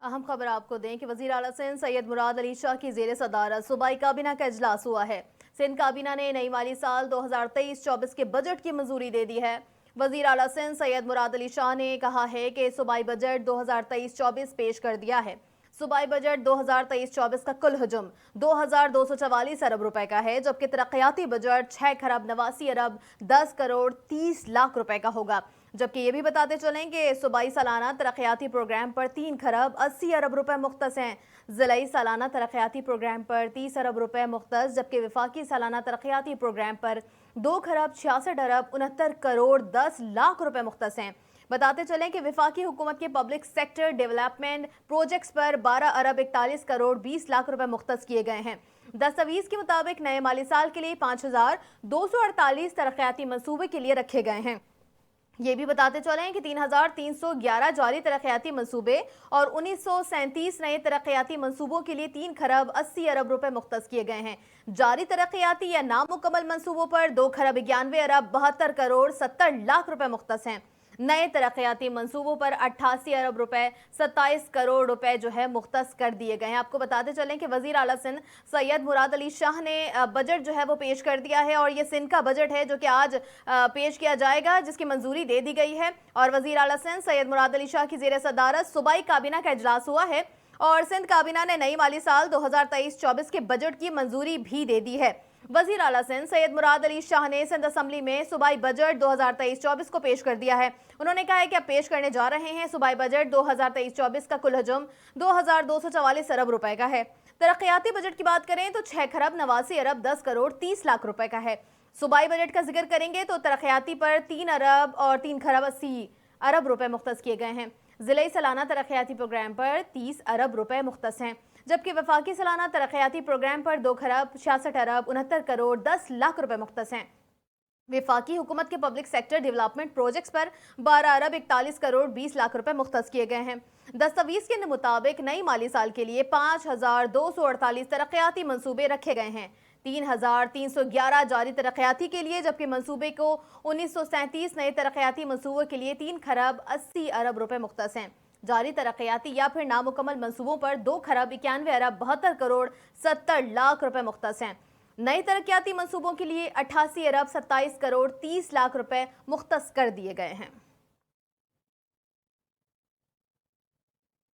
अहम खबर आपको दें कि वज़ीर आला सिंध सैयद मुराद अली शाह की ज़ेर सदारत सूबाई काबीना का इजलास हुआ है। सिंध काबीना ने नई माली साल 2023-24 के बजट की मंजूरी दे दी है। वज़ीर आला सिंध सैयद मुराद अली शाह ने कहा है कि सूबाई बजट 2023-24 पेश कर दिया है। सूबाई बजट 2023-24 का कुल हजम 2244 अरब रुपए का है, जबकि तरक्याती बजट 6 खरब 89 अरब 10 करोड़ 30 लाख रुपए का होगा। जबकि ये भी बताते चलें कि सूबाई सालाना तरक्याती प्रोग्राम पर 3 खरब 80 अरब रुपए मुख्तस हैं। ज़िलाई सालाना तरक्याती प्रोग्राम पर 30 अरब रुपए मुख्तस, जबकि वफाकी सालाना तरक्याती प्रोग्राम पर 2 खरब 66 अरब 69 करोड़ 10 लाख रुपए मुख्तस हैं। बताते चलें कि वफाकी हुकूमत के पब्लिक सेक्टर डेवलपमेंट प्रोजेक्ट्स पर 12 अरब 41 करोड़ 20 लाख रुपए मुख्तस किए गए हैं। दस्तावेज के मुताबिक नए माली साल के लिए 5248 तरक्याती मंसूबे के लिए रखे गए हैं। ये भी बताते चलें कि 3311 जारी तरक्याती मंसूबे और 1937 नए तरक्याती मंसूबों के लिए 3 खरब 80 अरब रुपए मुख्तस किए गए हैं। जारी तरक्याती या नामुकम्मल मंसूबों पर 2 खरब 91 अरब 72 करोड़ 70 लाख रुपए मुख्तस हैं। नए तरक्याती मंसूबों पर 88 अरब रुपए 27 करोड़ रुपए जो है मुख्तस कर दिए गए हैं। आपको बताते चलें कि वज़ीर आला सिंध सैयद मुराद अली शाह ने बजट जो है वो पेश कर दिया है और ये सिंध का बजट है जो कि आज पेश किया जाएगा, जिसकी मंजूरी दे दी गई है। और वज़ीर आला सिंध सैयद मुराद अली शाह की ज़ेर सदारत सूबाई काबीना का इजलास हुआ है और सिंध काबीना ने नई माली साल 2023-24 के बजट की मंजूरी भी दे दी है। वज़ीर आला सिंध सैयद मुराद अली शाह ने सिंध असम्बली में सूबाई बजट 2023-24 को पेश कर दिया है। उन्होंने कहा है कि अब पेश करने जा रहे हैं सूबाई बजट 2023-24 का कुल हजम 2244 अरब रुपए का है। तरक्याती बजट की बात करें तो 6 खरब 89 अरब 10 करोड़ 30 लाख रुपए का है। सूबाई बजट का जिक्र करेंगे तो तरक्याती पर 3 अरब और 3 खरब 80 अरब रुपए मुख्तस किए गए हैं। ज़िलाई सालाना तरक्याती प्रोग्राम पर 30 अरब रुपए मुख्तस हैं, जबकि वफाकी सालाना तरक्याती प्रोग्राम पर 2 खरब 66 अरब 69 करोड़ 10 लाख रुपए मुख्तस हैं। वफाकी हुकूमत के पब्लिक सेक्टर डेवलपमेंट प्रोजेक्ट्स पर 12 अरब 41 करोड़ 20 लाख रुपए मुख्तस किए गए हैं। दस्तावेज के मुताबिक नई माली साल के लिए 5248 तरक्याती मंसूबे रखे गए हैं। 3311 जारी तरक्याती के लिए, जबकि मंसूबे को 1937 नए तरक्याती मंसूबों के लिए 3 खरब 80 अरब रुपए मुख्तस हैं। जारी तरक्याती या फिर नामुकम्मल मंसूबों पर 2 खरब 91 अरब 72 करोड़ 70 लाख रुपए मुख्तस हैं। नए तरक्याती मंसूबों के लिए 88 अरब 27 करोड़ 30 लाख रुपए मुख्तस कर दिए गए हैं।